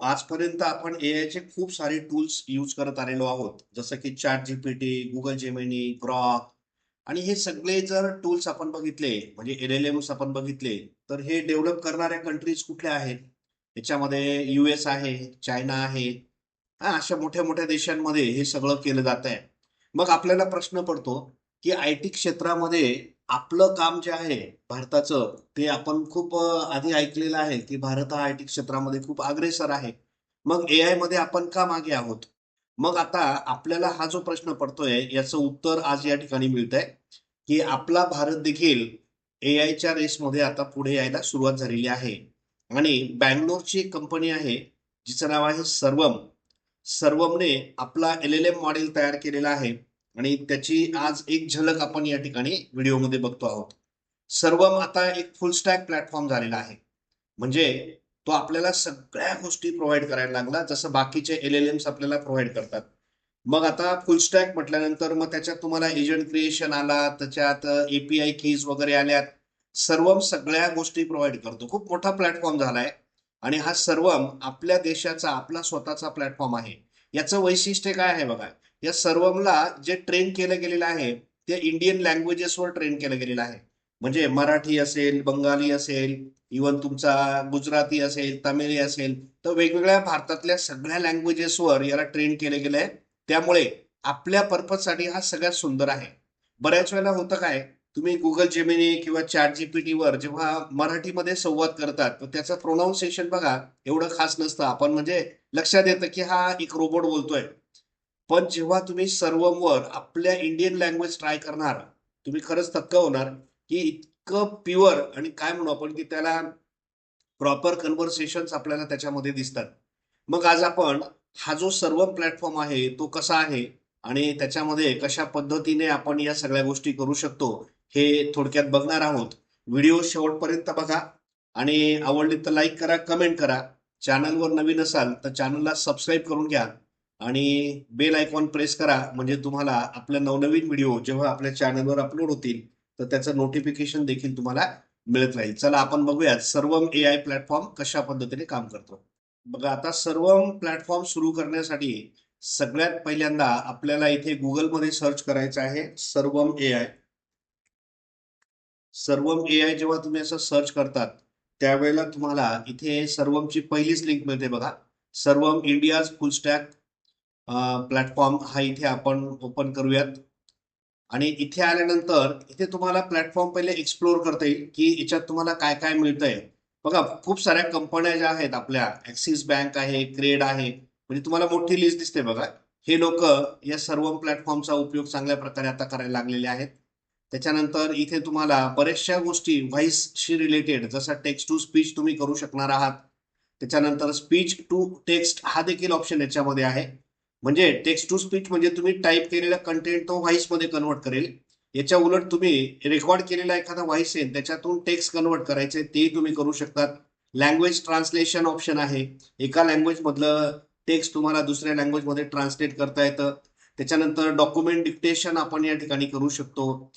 आजपर्यंत आपण एआयचे खूप सारे टूल्स यूज करत आलेलो आहोत. जसं की ChatGPT, Google Gemini, Grok आणि हे सगळे जर टूल्स आपण बघितले, म्हणजे एल-एल-एम्स आपण बघितले, तर हे डेव्हलप करणाऱ्या कंट्रीज कुठल्या आहेत? त्याच्यामध्ये यूएस आहे, चायना आहे. हां, अशा मोठ्या-मोठ्या देशांमध्ये हे सगळं केलं जातंय. मग आपल्याला प्रश्न पडतो, की आयटी क्षेत्रामध्ये आपलं काम जे आहे भारताचं, ते आपण खूप आधी ऐकलेलं आहे, की भारत हा आयटी क्षेत्रामध्ये खूप अग्रेसर आहे. मग एआयमध्ये आपण का मागे आहोत? मग आता आपल्याला हा जो प्रश्न पडतोय, याचं उत्तर आज या ठिकाणी मिळतंय, की आपला भारत देखील एआयच्या रेसमध्ये आता पुढे यायला सुरुवात झालेली आहे. आणि बंगलोरची एक कंपनी आहे, जिचं नाव आहे सर्वम. सर्वमने आपला एल-एल-एम मॉडेल तयार केलेला आहे आणि त्याची आज एक झलक आपण या ठिकाणी व्हिडिओमध्ये बघतो आहोत. सर्वम आता एक फुल स्टॅक प्लॅटफॉर्म झालेला आहे. म्हणजे तो आपल्याला सगळ्या गोष्टी प्रोव्हाईड करायला लागला, जसं बाकीचे एल-एल-एम्स आपल्याला प्रोव्हाईड करतात. मग आता फुल स्टॅक म्हटल्यानंतर मग त्याच्यात तुम्हाला एजंट क्रिएशन आला, त्याच्यात एपीआय कीज वगैरे आल्यात. सर्वम सगळ्या गोष्टी प्रोव्हाईड करतो. खूप मोठा प्लॅटफॉर्म झालाय आणि हा सर्वम आपल्या देशाचा, आपला स्वतःचा प्लॅटफॉर्म आहे. याचं वैशिष्ट्य काय आहे बघा, या सर्वमला जे ट्रेन केलं गेलेलं आहे, ते इंडियन लँग्वेजेसवर ट्रेन केलं गेलेलं आहे. म्हणजे मराठी असेल, बंगाली असेल, इव्हन तुमचा गुजराती असेल, तामिळी असेल, तर वेगवेगळ्या भारतातल्या सगळ्या लँग्वेजेसवर याला ट्रेन केलं गेलंय. त्यामुळे आपल्या पर्पजसाठी हा सगळ्यात सुंदर आहे. बऱ्याच वेळेला होतं काय, तुम्ही Google Gemini किंवा ChatGPTवर जेव्हा मराठीमध्ये संवाद करतात, तर त्याचं प्रोनाउन्सिएशन बघा, एवढं खास नसतं. आपण म्हणजे लक्षात येतं, की हा एक रोबोट बोलतोय. पण जेव्हा तुम्ही सर्वमवर आपल्या इंडियन लँग्वेज ट्राय करणार, तुम्ही खरंच थक्क होणार, की इतकं प्युअर आणि काय म्हणू आपण, की त्याला प्रॉपर कन्व्हर्सेशन्स आपल्याला त्याच्यामध्ये दिसतात. मग आज आपण हा जो सर्व प्लॅटफॉर्म आहे, तो कसा आहे आणि त्याच्यामध्ये कशा पद्धतीने आपण या सगळ्या गोष्टी करू शकतो, हे थोडक्यात बघणार आहोत. व्हिडिओ शेवटपर्यंत बघा आणि आवडली तर लाईक करा, कमेंट करा. चॅनलवर नवीन असाल तर चॅनलला सबस्क्राईब करून घ्या आणि बेल आयकॉन प्रेस करा, म्हणजे तुम्हाला आपल्या नवनवीन व्हिडिओ जेव्हा आपल्या चॅनलवर अपलोड होतील, तर त्याचं नोटिफिकेशन देखील तुम्हाला मिळत राहील. चला आपण बघूयात सर्वम एआय प्लॅटफॉर्म कशा पद्धतीने काम करतो. बघा आता सर्वम प्लॅटफॉर्म सुरू करण्यासाठी सगळ्यात पहिल्यांदा आपल्याला इथे Googleमध्ये सर्च करायचं आहे सर्वम एआय. सर्वम एआय जेव्हा तुम्ही असं सर्च करतात, त्यावेळेला तुम्हाला इथे सर्वमची पहिलीच लिंक मिळते बघा. सर्वम इंडियाज फुल स्टॅक प्लॅटफॉर्म हा इथे आपण ओपन करूयात. आणि इथे आल्यानंतर इथे तुम्हाला प्लॅटफॉर्म पहिले एक्सप्लोर करता येईल, की याच्यात तुम्हाला काय-काय मिळतंय. बघा खूप साऱ्या कंपन्या ज्या आहेत आपल्या ॲक्सिस बँक आहे, क्रेड आहे. म्हणजे तुम्हाला मोठी लिस्ट दिसते बघा. हे लोकं या सर्व प्लॅटफॉर्मचा उपयोग चांगल्या प्रकारे आता करायला लागलेले आहेत. त्याच्यानंतर इथे तुम्हाला बऱ्याचशा गोष्टी व्हॉईसशी रिलेटेड जसा टेक्स्ट टू स्पीच तुम्ही करू शकणार आहात. त्याच्यानंतर स्पीच टू टेक्स्ट हा देखील ऑप्शन याच्यामध्ये आहे. म्हणजे टेक्स्ट टू स्पीच म्हणजे तुम्ही टाइप केलेला कंटेंट तो व्हॉइसमध्ये कन्व्हर्ट करेल. याच्या उलट तुम्ही रेकॉर्ड केलेला एखादा व्हॉइस आहे त्याच्यातून टेक्स्ट कन्व्हर्ट करायचे तेही तुम्ही करू शकतात. लँग्वेज ट्रान्सलेशन ऑप्शन आहे. एका लँग्वेज मधलं टेक्स्ट तुम्हाला दुसऱ्या लँग्वेज मध्ये ट्रान्सलेट करता येतं. त्याच्यानंतर डॉक्युमेंट डिक्टेशन आपण या ठिकाणी करू शकतो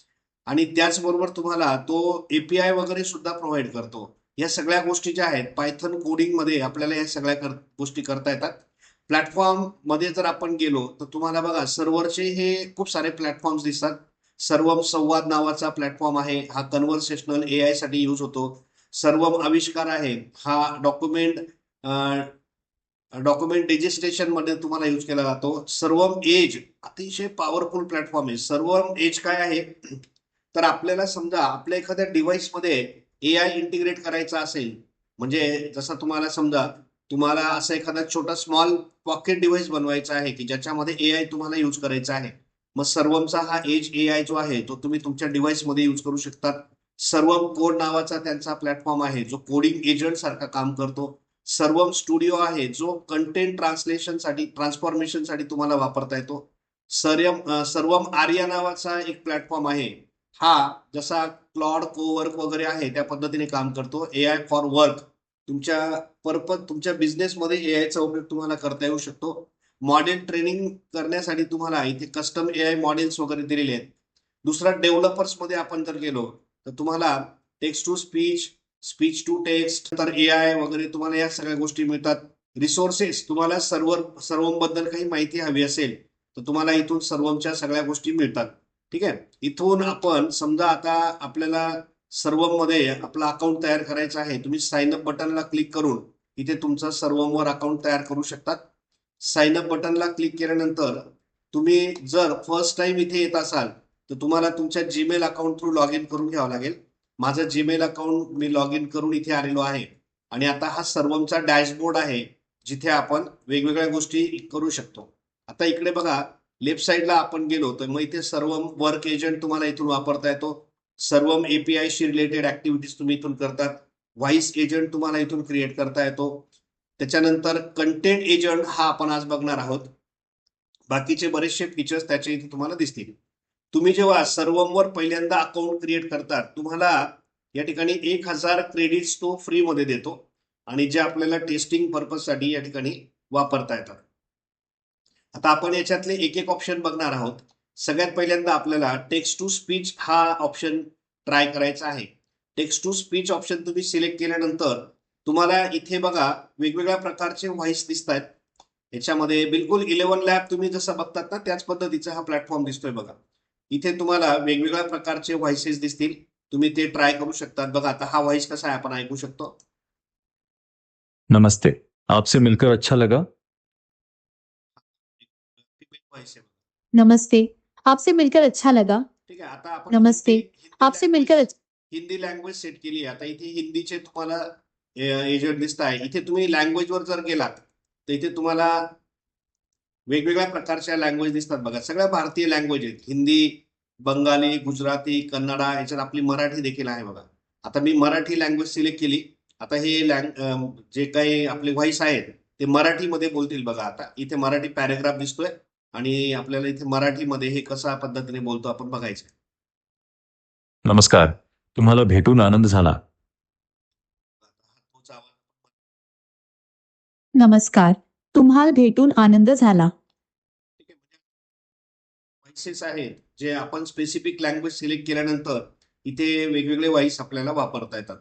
आणि त्याचबरोबर तुम्हाला तो एपीआय वगैरे सुद्धा प्रोव्हाइड करतो. या सगळ्या गोष्टी ज्या आहेत पायथन कोडिंगमध्ये आपल्याला या सगळ्या गोष्टी करता येतात. प्लॅटफॉर्ममध्ये जर आपण गेलो तर तुम्हाला बघा सर्व्हरचे हे खूप सारे प्लॅटफॉर्म्स दिसतात. सर्वम संवाद नावाचा प्लॅटफॉर्म आहे. हा कन्व्हर्सेशनल एआय साठी यूज होतो. सर्वम आविष्कार आहे. हा डॉक्युमेंट डिजिस्ट्रेशन मध्ये तुम्हाला यूज केला जातो. सर्वम एज अतिशय पॉवरफुल प्लॅटफॉर्म आहे. सर्वम एज काय आहे? तर आपल्याला समजा आपल्या एखाद्या डिव्हाइसमध्ये एआय इंटिग्रेट करायचा असेल, म्हणजे जसं तुम्हाला समजा तुम्हाला असा एखादा छोटा स्मॉल पॉकेट डिव्हाइस बनवायचा आहे, की ज्याच्यामध्ये एआय तुम्हाला यूज करायचा आहे. मग सर्वमचा हा एज एआय जो आहे, तो तुम्ही तुमच्या डिव्हाइसमध्ये यूज करू शकतात. सर्वम कोड नावाचा त्यांचा प्लॅटफॉर्म आहे, जो कोडिंग एजंट सारखा काम करतो. सर्वम स्टुडिओ आहे, जो कंटेंट ट्रान्सलेशनसाठी, ट्रान्सफॉर्मेशनसाठी तुम्हाला वापरता येतो. सर्वम आर्या नावाचा एक प्लॅटफॉर्म आहे. हा जसा क्लॉड कोवर्क वगैरे आहे त्या पद्धतीने काम करतो. एआय फॉर वर्क तुमच्या तुमच्या बिझनेसमध्ये एआयचा उपयोग तुम्हाला करता येऊ शकतो. मॉडेल ट्रेनिंग करण्यासाठी तुम्हाला इथे कस्टम एआय मॉडेल्स वगैरे दिलेले आहेत. दुसरा डेव्हलपर्समध्ये आपण जर गेलो तर तुम्हाला text to speech, speech to text, तर एआय वगैरे तुम्हाला या सगळ्या गोष्टी मिळतात. रिसोर्सेस, तुम्हाला सर्वमबद्दल काही माहिती हवी असेल तर तुम्हाला इथून सर्वमच्या सगळ्या गोष्टी मिळतात. ठीक आहे. इथून आपण समजा आता आपल्याला सर्वममध्ये आपला अकाउंट तयार करायचं आहे, तुम्ही साइन अप बटनला क्लिक करून इथे तुमचं सर्वमवर अकाउंट तयार करू शकतात. साइन अप बटनला क्लिक केल्यानंतर तुम्ही जर फर्स्ट टाइम इथे येत असाल तर तुम्हाला तुमच्या Gmail account through log in करून घ्यावं लागेल. माझं Gmail account me log in करून इथे आलेलो आहे आणि आता हा सर्वमचा डॅशबोर्ड आहे जिथे आपण वेगवेगळ्या गोष्टी करू शकतो. आता इकडे बघा, लेफ्ट साईडला आपण गेलो तर मग इथे सर्वम वर्क एजंट तुम्हाला इथून वापरता येतो. सर्वम एपीआय शी रिलेटेड ऍक्टिव्हिटीज तुम्ही इथून करतात. व्हॉइस एजंट तुम्हाला इथून क्रिएट करता येतो. त्याच्यानंतर कंटेंट एजंट हा आपण आज बघणार आहोत. बाकीचे बरेचसे फीचर्स त्याचे इथे तुम्हाला दिसतील. तुम्ही जेव्हा सर्वमवर पहिल्यांदा अकाउंट क्रिएट करतात, तुम्हाला या ठिकाणी 1000 क्रेडिट्स तो फ्री मध्ये देतो आणि जे आपल्याला टेस्टिंग पर्पजसाठी या ठिकाणी वापरता येतात. आता आपण याच्यातले एक एक ऑप्शन बघणार आहोत. सगळ्यात पहिल्यांदा आपल्याला टेक्स्ट टू स्पीच हा ऑप्शन ट्राय करायचा आहे. टेक्स्ट टू स्पीच ऑप्शन तुम्ही सिलेक्ट केल्यानंतर तुम्हाला इथे बघा वेगवेगळ्या प्रकारचे व्हॉइस दिसत आहेत. याच्यामध्ये बिलकुल 11 लॅब तुम्ही जसं बघतात ना त्याच पद्धतीचा हा प्लॅटफॉर्म दिसतोय बघा. इथे तुम्हाला वेगवेगळ्या प्रकारचे व्हॉइसेस दिसतील. तुम्ही ते ट्राय करू शकतात. बघा आता हा व्हॉइस कसा आहे आपण ऐकू शकतो. नमस्ते, आपसे मिलकर अच्छा लगा. व्हॉइस आहे. नमस्ते, आपसे मिलकर अच्छा लगा. ठीक आहे. आता आपण नमस्ते, आपसे मिलकर हिंदी लँग्वेज सेट केली आहे. आता इथे हिंदीचे तुम्हाला एजंट दिसत आहे. इथे तुम्ही लँग्वेजवर जर गेलात तर इथे तुम्हाला वेगवेगळ्या प्रकारच्या लँग्वेज दिसतात बघा. सगळ्या भारतीय लँग्वेज आहेत. हिंदी, बंगाली, गुजराती, कन्नडा, याच्यात आपली मराठी देखील आहे बघा. आता मी मराठी लँग्वेज सिलेक्ट केली. आता हे जे काही आपले व्हॉइस आहेत ते मराठीमध्ये बोलतील बघा. आता इथे मराठी पॅरेग्राफ दिसतोय आणि आपल्याला इथे मराठीमध्ये हे कशा पद्धतीने बोलतो आपण बघायचं. नमस्कार, तुम्हाला भेटून आनंद झाला. तोच आवाज नमस्कार, तुम्हाला भेटून आनंद झाला. ठीक आहे. म्हणजे व्हॉइसेस आहेत जे आपण स्पेसिफिक लँग्वेज सिलेक्ट केल्यानंतर इथे वेगवेगळे व्हॉइस आपल्याला वापरता येतात.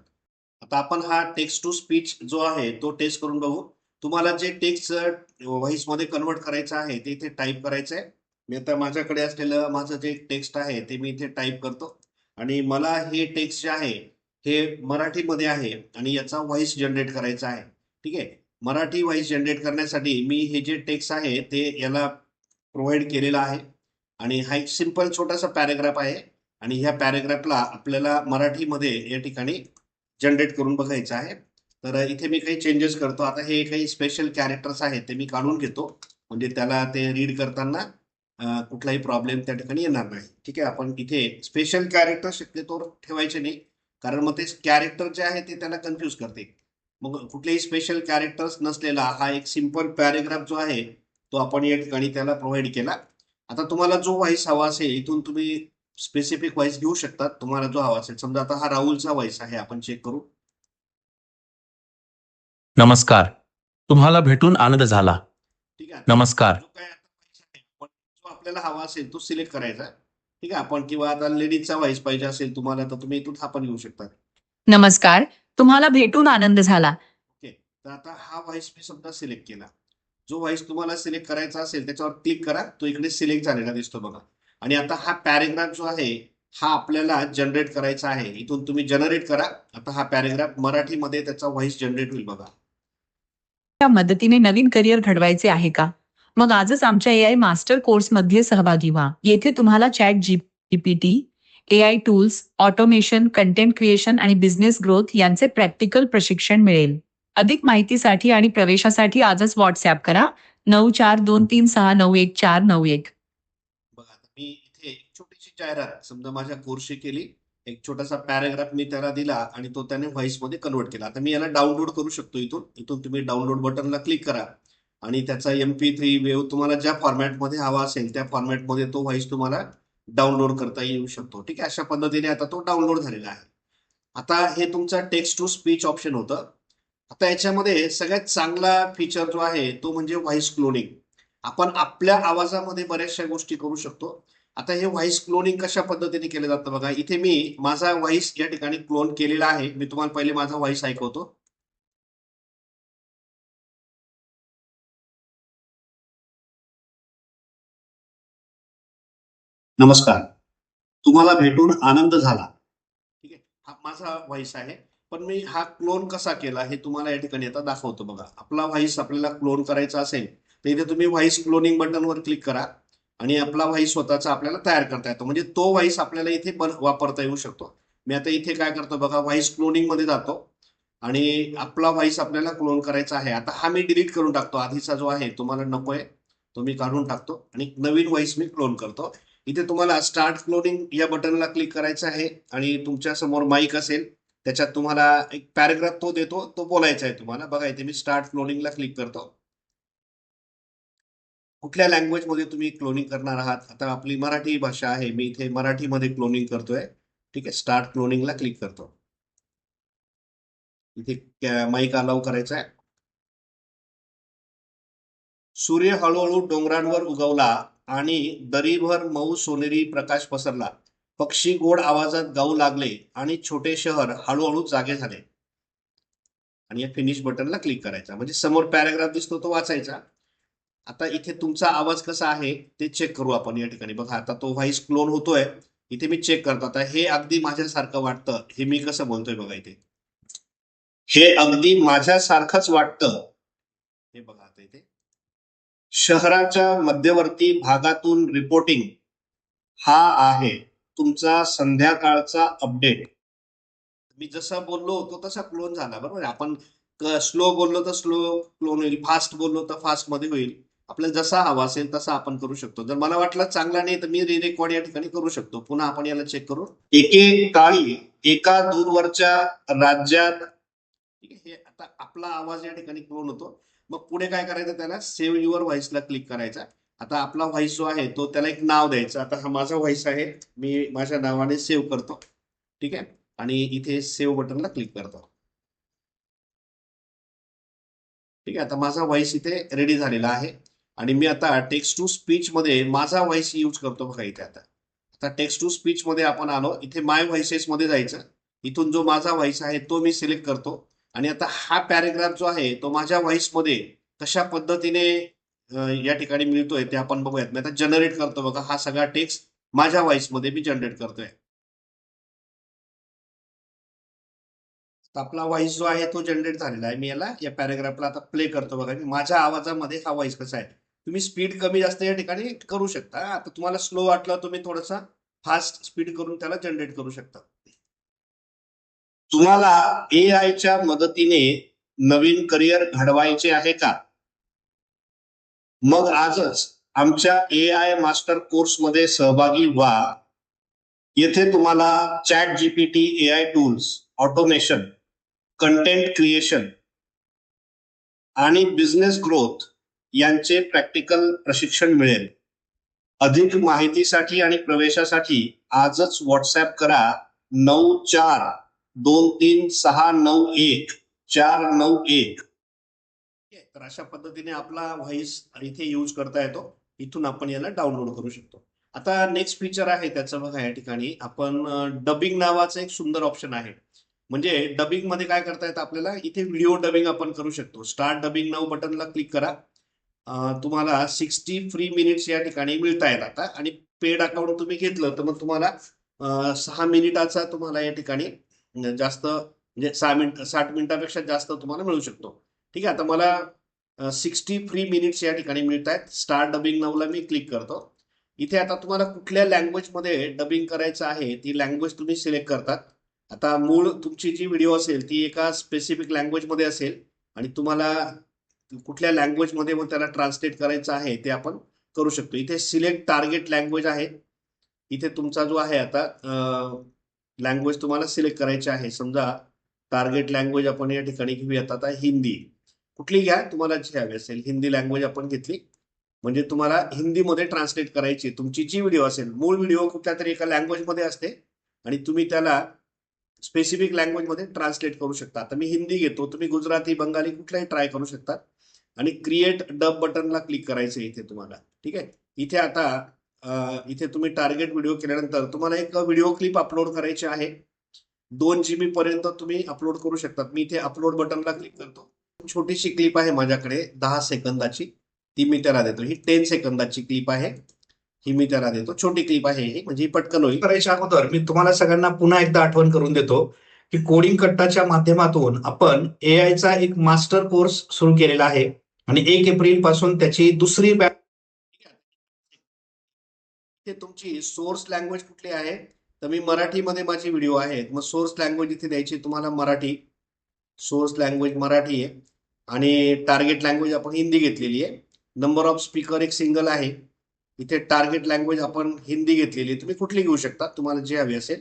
आता आपण हा टेक्स्ट टू स्पीच जो आहे तो टेस्ट करून बघू. तुम्हाला जे टेक्स्ट व्हॉइस मध्ये कन्वर्ट करायचं आहे ते इथे टाईप करायचं आहे. मी आता माझ्याकडे असलेलं माझं जे टेक्स्ट आहे ते मी इथे टाईप करतो आणि मला हे टेक्स्ट जे आहे हे मराठीमध्ये आहे आणि याचा व्हॉइस जनरेट करायचा आहे. ठीक आहे. मराठी व्हॉइस जनरेट करण्यासाठी मी हे जे टेक्स्ट आहे ते याला प्रोव्हाइड केलेलं आहे आणि हा एक सिंपल छोटासा पॅरेग्राफ आहे आणि ह्या पॅरेग्राफला आपल्याला मराठीमध्ये या ठिकाणी जनरेट करून बघायचं आहे. तर इथे मी काही चेंजेस करतो. आता हे काही स्पेशल कॅरेक्टर्स आहेत ते मी काढून घेतो म्हणजे त्याला ते रीड करताना कुठलाही प्रॉब्लेम त्या ठिकाणी येणार नाही. ठीक आहे. आपण इथे स्पेशल कॅरेक्टर शक्यतो ठेवायचे नाही कारण मग ते कॅरेक्टर जे आहे ते त्याला कन्फ्यूज करते. मग कुठलेही स्पेशल कॅरेक्टर्स नसलेला हा एक सिंपल पॅरेग्राफ जो आहे तो आपण या ठिकाणी त्याला प्रोव्हाइड केला. आता तुम्हाला जो व्हॉइस हवा असेल इथून तुम्ही स्पेसिफिक व्हॉइस घेऊ शकतात. तुम्हाला जो हवा असेल समजा आता हा राहुलचा व्हॉइस आहे आपण चेक करू. नमस्कार, तुम्हाला भेटून आनंद झाला. ठीक आहे. नमस्कार. जो काय आता व्हॉइस आहे पण जो आपल्याला हवा असेल तो सिलेक्ट करायचा. ठीक आहे. आपण किंवा आता लेडीजचा व्हॉइस पाहिजे असेल तुम्हाला तर तुम्ही इथून हा पण घेऊ शकता. नमस्कार, तुम्हाला भेटून आनंद झाला. ओके. तर आता हा व्हॉइस मी समजा सिलेक्ट केला. जो व्हॉइस तुम्हाला सिलेक्ट करायचा असेल त्याच्यावर क्लिक करा. तो इकडे सिलेक्ट झालेला दिसतो बघा. आणि आता हा पॅरेग्राफ जो आहे हा आपल्याला जनरेट करायचा आहे. इथून तुम्ही जनरेट करा. आता हा पॅरेग्राफ मराठीमध्ये त्याचा व्हॉइस जनरेट होईल बघा. त्या मदतीने नवीन करिअर घडवायचे आहे का? मग आजच आमच्या AI मास्टर कोर्समध्ये सहभागी व्हा. येथे तुम्हाला chat GPT, AI tools, automation, content creation आणि बिझनेस ग्रोथ यांचे प्रॅक्टिकल प्रशिक्षण मिळेल. अधिक माहितीसाठी आणि प्रवेशासाठी आजच व्हॉट्सअप करा 9423691491. बघा आता मी इथे एक छोटीशी जाहिरात समजा माझ्या कोर्सची केली. एक छोटासा पॅराग्राफ मी त्याला दिला आणि तो त्याने व्हॉइस मध्ये कन्वर्ट केला. आता मी याला डाउनलोड करू शकतो इथून. इथून तुम्ही डाउनलोड बटनला क्लिक करा आणि त्याचा MP3 वेव्ह तुम्हाला ज्या फॉर्मॅटमध्ये हवा असेल त्या फॉर्मॅटमध्ये तो व्हॉइस तुम्हाला डाउनलोड करता येऊ शकतो. ठीक आहे. अशा पद्धतीने आता तो डाउनलोड झालेला आहे. आता हे तुमचा टेक्स्ट टू स्पीच ऑप्शन होतं. आता याच्यामध्ये सगळ्यात चांगला फीचर जो आहे तो म्हणजे व्हॉइस क्लोनिंग. आपण आपल्या आवाजामध्ये बऱ्याचशा गोष्टी करू शकतो. आता हे व्हॉइस क्लोनिंग कशा पद्धतीने केलं जातं बघा. इथे मी माझा व्हॉइस या ठिकाणी क्लोन केलेला आहे. मी तुम्हाला पहिले माझा व्हॉइस ऐकवतो. नमस्कार. तुम्हाला भेटून आनंद झाला. ठीक आहे. हा माझा व्हॉइस आहे. पण मी हा क्लोन कसा केला हे तुम्हाला या ठिकाणी आता दाखवतो बघा. आपला व्हॉइस आपल्याला क्लोन करायचा असेल, तर इथे तुम्ही व्हॉइस क्लोनिंग बटनवर क्लिक करा आणि आपला व्हॉइस स्वतःचा आपल्याला तयार करता येतो. म्हणजे तो व्हॉइस आपल्याला इथे वापरता येऊ शकतो. मी आता इथे काय करतो बघा, व्हॉइस क्लोनिंगमध्ये जातो आणि आपला व्हॉइस आपल्याला क्लोन करायचा आहे. आता हा मी डिलीट करून टाकतो. आधीचा जो आहे तो मला नकोय. तो मी काढून टाकतो आणि नवीन व्हॉइस मी क्लोन करतो. इथे तुम्हाला स्टार्ट क्लोनिंग या बटनला क्लिक करायचं आहे आणि तुमच्या समोर माईक असेल, त्याच्यात तुम्हाला एक पॅराग्राफ तो देतो, तो बोलायचा आहे तुम्हाला. बघा इथे मी स्टार्ट क्लोनिंगला क्लिक करतो. कुठल्या लँग्वेजमध्ये तुम्ही क्लोनिंग करणार आहात? आता आपली मराठी भाषा आहे. मी इथे मराठीमध्ये क्लोनिंग करतोय. ठीक आहे. स्टार्ट क्लोनिंगला क्लिक करतो. इथे माईक अलाउ करायचा आहे. सूर्य हळूहळू डोंगरांवर उगवला आणि दरीभर मऊ सोनेरी प्रकाश पसरला. पक्षी गोड आवाजात गाऊ लागले आणि छोटे शहर हळूहळू जागे झाले. आणि या फिनिश बटनला क्लिक करायचा. म्हणजे समोर पॅराग्राफ दिसतो तो वाचायचा. आता इथे तुमचा आवाज कसा आहे ते चेक करू आपण या ठिकाणी. बघा आता तो व्हॉइस क्लोन होतोय. इथे मी चेक करतो. आता हे अगदी माझ्यासारखं वाटतं. हे मी कसं बोलतोय बघा इथे. हे अगदी माझ्यासारखंच वाटतं. हे बघा आता इथे. शहराच्या मध्यवर्ती भागातून रिपोर्टिंग हा आहे तुमचा संध्याकाळचा अपडेट. मी जसा बोललो होतो तसा क्लोन झाला बरोबर आहे. आपण स्लो बोललो तर स्लो क्लोन होईल, फास्ट बोललो तर फास्ट मध्ये होईल. आपल्याला जसा हवा असेल तसा आपण करू शकतो. जर मला वाटलं चांगला नाही तर मी रिरेकॉर्ड या ठिकाणी करू शकतो. पुन्हा आपण याला चेक करू. एकेकाळी एका दूरवरच्या राज्यात, ठीक आहे, हे आता आपला आवाज या ठिकाणी क्लोन होतो. मग पुढे काय करायचं, त्याला सेव्ह युअर व्हॉइसला क्लिक करायचा. आता आपला व्हॉइस जो आहे तो त्याला एक नाव द्यायचं. आता हा माझा व्हॉइस आहे, मी माझ्या नावाने सेव्ह करतो. ठीक आहे. आणि इथे सेव्ह बटनला क्लिक करतो. ठीक आहे. आता माझा व्हॉइस इथे रेडी झालेला आहे आणि मी आता टेक्स्ट टू स्पीच मध्ये माझा व्हॉइस यूज करतो बघा इथे. आता टेक्स्ट टू स्पीच मध्ये आपण आलो. इथे माय व्हॉइसेस मध्ये जायचं. इथून जो माझा व्हॉइस आहे तो मी सिलेक्ट करतो आणि आता हा पॅराग्राफ जो आहे तो माझ्या व्हॉइस मध्ये कशा पद्धतीने या ठिकाणी मिळतोय ते आपण बघूयात. मी आता जनरेट करतो बघा. हा सगळा टेक्स्ट माझ्या व्हॉइस मध्ये मी जनरेट करतोय. तर आपला व्हॉइस जो आहे तो जनरेट झालेला आहे. मी याला या पॅराग्राफला आता प्ले करतो बघा. मी माझ्या आवाजामध्ये हा व्हॉइस कसा आहे. तुम्ही स्पीड कमी जास्त या ठिकाणी करू शकता. आता तुम्हाला स्लो वाटलं तुम्ही थोडासा फास्ट स्पीड करून त्याला जनरेट करू शकता. तुम्हाला एआयच्या मदतीने नवीन करिअर घडवायचे आहे का? मग आजच आमच्या एआय मास्टर कोर्समध्ये सहभागी व्हा. येथे तुम्हाला chat GPT, AI tools, automation, content creation आणि बिझनेस ग्रोथ यांचे प्रॅक्टिकल प्रशिक्षण मिळेल. अधिक माहितीसाठी आणि प्रवेशासाठी आजच व्हॉट्सअप करा 9423691491. तर अशा पद्धतीने आपला व्हॉइस इथे यूज करता येतो. इथून आपण याला डाउनलोड करू शकतो. आता नेक्स्ट फीचर आहे त्याचं बघा. या ठिकाणी आपण डबिंग नावाचं एक सुंदर ऑप्शन आहे. म्हणजे डबिंग मध्ये काय करता येतं आपल्याला, इथे व्हिडिओ डबिंग आपण करू शकतो. स्टार्ट डबिंग नाव बटनला क्लिक करा. तुम्हाला 60 फ्री मिनिट्स या ठिकाणी मिळतायत आता. आणि पेड अकाउंट तुम्ही घेतलं तर मग तुम्हाला 6 मिनिटाचा तुम्हाला या ठिकाणी जास्त म्हणजे 60 मिनिटापेक्षा जास्त तुम्हाला मिळू शकतो. ठीक आहे. आता मला 60 फ्री मिनिट्स या ठिकाणी मिळत आहेत. स्टार्ट डबिंग नावला मी क्लिक करतो. इथे आता तुम्हाला कुठल्या लँग्वेजमध्ये डबिंग करायचं आहे ती लँग्वेज तुम्ही सिलेक्ट करतात. आता मूळ तुमची जी व्हिडिओ असेल ती एका स्पेसिफिक लँग्वेजमध्ये असेल आणि तुम्हाला कुठल्या लँग्वेजमध्ये मग त्याला ट्रान्सलेट करायचं आहे ते आपण करू शकतो. इथे सिलेक्ट टार्गेट लँग्वेज आहे. इथे तुमचा जो आहे आता लँग्वेज तुम्हाला सिलेक्ट करायची आहे. समजा टार्गेट लँग्वेज आपण या ठिकाणी घेऊयात आता हिंदी. कुठली घ्या तुम्हाला जी हवी असेल. हिंदी लँग्वेज आपण घेतली म्हणजे तुम्हाला हिंदीमध्ये ट्रान्सलेट करायची तुमची जी व्हिडिओ असेल. मूळ व्हिडिओ कुठल्या तरी एका लँग्वेजमध्ये असते आणि तुम्ही त्याला स्पेसिफिक लँग्वेजमध्ये ट्रान्सलेट करू शकता. आता मी हिंदी घेतो, तुम्ही गुजराती, बंगाली कुठलाही ट्राय करू शकता. आणि क्रिएट डब बटनला क्लिक करायचं इथे तुम्हाला. ठीक आहे. इथे आता इथे तुम्ही टार्गेट व्हिडिओ केल्यानंतर तुम्हाला एक व्हिडिओ क्लिप अपलोड करायची आहे. 2 GB पर्यंत तुम्ही अपलोड करू शकतात. मी इथे अपलोड बटनला क्लिक करतो. छोटीशी क्लिप आहे माझ्याकडे 10 सेकंदाची, ती मी त्याला देतो. ही 10 सेकंदाची क्लिप आहे. ही मी त्याला देतो. छोटी क्लिप आहे ही, म्हणजे ही पटकन होईल. करायच्या अगोदर मी तुम्हाला सगळ्यांना पुन्हा एकदा आठवण करून देतो की कोडिंग कट्टाच्या माध्यमातून आपण एआयचा एक मास्टर कोर्स सुरू केलेला आहे आणि 1 एप्रिल पासून त्याची दुसरी बॅच. ते तुमची सोर्स लँग्वेज कुठली आहे, तर मी मराठीमध्ये माझे व्हिडिओ आहेत. मग सोर्स लँग्वेज इथे द्यायची तुम्हाला मराठी. सोर्स लँग्वेज मराठी आहे आणि टार्गेट लँग्वेज आपण हिंदी घेतलेली आहे. नंबर ऑफ स्पीकर एक सिंगल आहे. इथे टार्गेट लँग्वेज आपण हिंदी घेतलेली आहे. तुम्ही कुठली घेऊ शकता, तुम्हाला जे हवी असेल.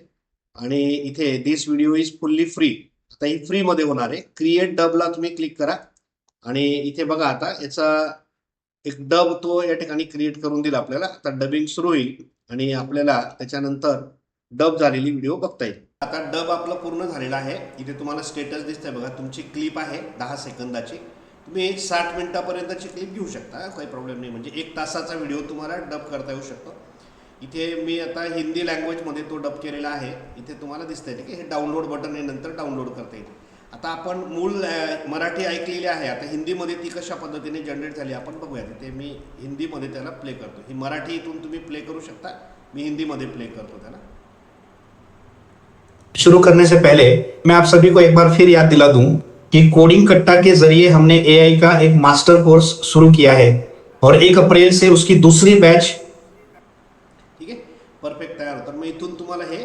आणि इथे दिस व्हिडिओ इज फुल्ली फ्री. आता ही फ्री मध्ये होणार आहे. क्रिएट डबला तुम्ही क्लिक करा आणि इथे बघा आता याचा एक डब तो या ठिकाणी क्रिएट करून दिला आपल्याला. आता डबिंग सुरू होईल आणि आपल्याला त्याच्यानंतर डब झालेली व्हिडिओ बघता येईल. आता डब आपलं पूर्ण झालेलं आहे. इथे तुम्हाला स्टेटस दिसतंय बघा. तुमची क्लिप आहे 10 सेकंदाची. तुम्ही 60 मिनिटापर्यंतची क्लिप घेऊ शकता, काही प्रॉब्लेम नाही. म्हणजे 1 तासाचा व्हिडिओ तुम्हाला डब करता येऊ शकतो. इथे मी आता हिंदी लँग्वेजमध्ये तो डब केलेला आहे. इथे तुम्हाला दिसतंय की हे डाउनलोड बटन आहे, नंतर डाउनलोड करता येईल. आता आपण मूळ मराठी ऐकलेली आहे. आता हिंदीमध्ये ती कशा पद्धतीने जनरेट झाली आपण बघूया. तिथे मी हिंदीमध्ये त्याला प्ले करतो. ही मराठी इथून तुम्ही प्ले करू शकता, मी हिंदीमध्ये प्ले करतो त्याला. शुरू करने से पहले मैं आप सभी को एक बार फिर याद दिला दूं कि कोडिंग कट्टा के जरिए हमने एआई का एक मास्टर कोर्स शुरू किया है और 1 अप्रैल से उसकी दूसरी बैच. ठीक आहे, परफेक्ट तयार होतं. मग इथून तुम्हाला हे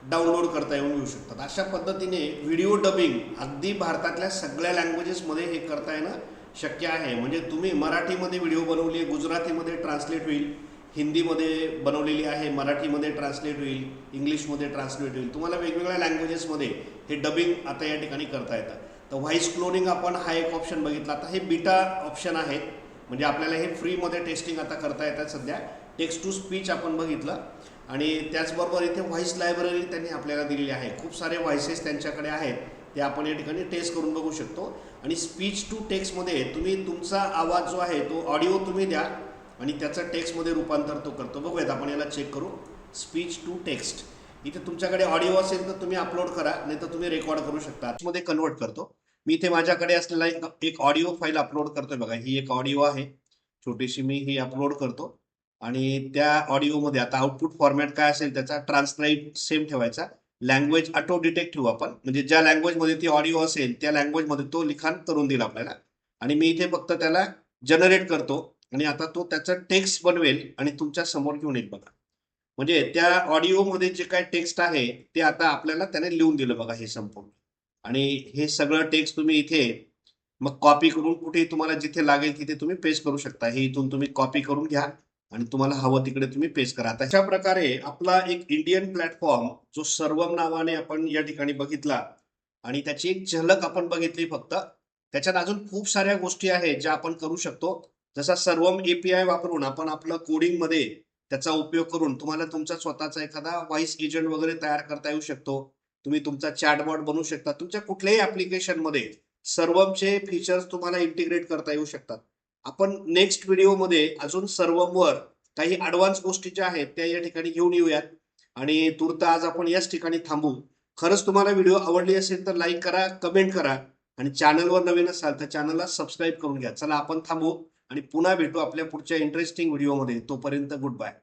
डाउनलोड करता येऊ शकतात. अशा पद्धतीने व्हिडिओ डबिंग अगदी भारतातल्या सगळ्या लँग्वेजेसमध्ये हे करता येणं शक्य आहे. म्हणजे तुम्ही मराठीमध्ये व्हिडिओ बनवली आहे, गुजरातीमध्ये ट्रान्सलेट होईल, हिंदीमध्ये बनवलेली आहे, मराठीमध्ये ट्रान्सलेट होईल, इंग्लिशमध्ये ट्रान्सलेट होईल. तुम्हाला वेगवेगळ्या लँग्वेजेसमध्ये हे डबिंग आता या ठिकाणी करता येतं. तर व्हॉइस क्लोनिंग आपण हा एक ऑप्शन बघितला. आता हे बीटा ऑप्शन आहेत, म्हणजे आपल्याला हे फ्रीमध्ये टेस्टिंग आता करता येतात सध्या. टेक्स्ट टू स्पीच आपण बघितलं आणि त्याचबरोबर इथे व्हॉइस लायब्ररी त्यांनी आपल्याला दिलेली आहे. खूप सारे व्हॉइसेस त्यांच्याकडे आहेत, ते आपण या ठिकाणी टेस्ट करून बघू शकतो. आणि स्पीच टू टेक्स्टमध्ये तुम्ही तुमचा आवाज जो आहे तो ऑडिओ तुम्ही द्या आणि त्याचं टेक्स्टमध्ये रूपांतर तो करतो. बघूयात आपण याला चेक करू. स्पीच टू टेक्स्ट, इथे तुमच्याकडे ऑडिओ असेल तर तुम्ही अपलोड करा, नाही तर तुम्ही रेकॉर्ड करू शकता. मध्ये कन्वर्ट करतो मी. इथे माझ्याकडे असलेला एक ऑडिओ फाईल अपलोड करतोय बघा. ही एक ऑडिओ आहे छोटीशी, मी ही अपलोड करतो आणि त्या ऑडिओमध्ये आता आउटपुट फॉर्मॅट काय असेल त्याचा ट्रान्सक्राईब सेम ठेवायचा. लँग्वेज ऑटो डिटेक्ट ठेवू आपण, म्हणजे ज्या लँग्वेजमध्ये ती ऑडिओ असेल त्या लँग्वेजमध्ये तो लिखाण करून देईल आपल्याला. आणि मी इथे फक्त त्याला जनरेट करतो आणि आता तो त्याचं टेक्स्ट बनवेल आणि तुमच्या समोर घेऊन येईल बघा. म्हणजे त्या ऑडिओमध्ये जे काय टेक्स्ट आहे ते आता आपल्याला त्याने लिहून दिलं बघा, हे संपूर्ण. आणि हे सगळं टेक्स्ट तुम्ही इथे मग कॉपी करून कुठे तुम्हाला जिथे लागेल तिथे तुम्ही पेस्ट करू शकता. हे इथून तुम्ही कॉपी करून घ्या आणि तुम्हाला हवं तिकडे तुम्ही पेस्ट करा. अशा प्रकारे आपला एक इंडियन प्लॅटफॉर्म जो सर्वम नावाने आपण या ठिकाणी बघितला आणि त्याची एक झलक आपण बघितली फक्त. त्याच्यात अजून खूप साऱ्या गोष्टी आहेत ज्या आपण करू शकतो. जसा सर्वम एपीआय वापरून आपण आपलं कोडिंगमध्ये त्याचा उपयोग करून तुम्हाला तुमचा स्वतःचा एखादा व्हॉइस एजंट वगैरे तयार करता येऊ शकतो. तुम्ही तुमचा चॅटबॉट बनवू शकता. तुमच्या कुठल्याही ऍप्लिकेशनमध्ये सर्वमचे फीचर्स तुम्हाला इंटिग्रेट करता येऊ शकतात. आपण नेक्स्ट व्हिडिओमध्ये अजून सर्वमवर काही ॲडव्हान्स गोष्टी ज्या आहेत त्या या ठिकाणी घेऊन येऊयात. आणि तूर्त आज आपण याच ठिकाणी थांबू. खरंच तुम्हाला व्हिडिओ आवडली असेल तर लाईक करा, कमेंट करा आणि चॅनलवर नवीन असाल तर चॅनलला सबस्क्राईब करून घ्या. चला आपण थांबू आणि पुन्हा भेटू आपल्या पुढच्या इंटरेस्टिंग व्हिडिओमध्ये. तोपर्यंत गुड बाय.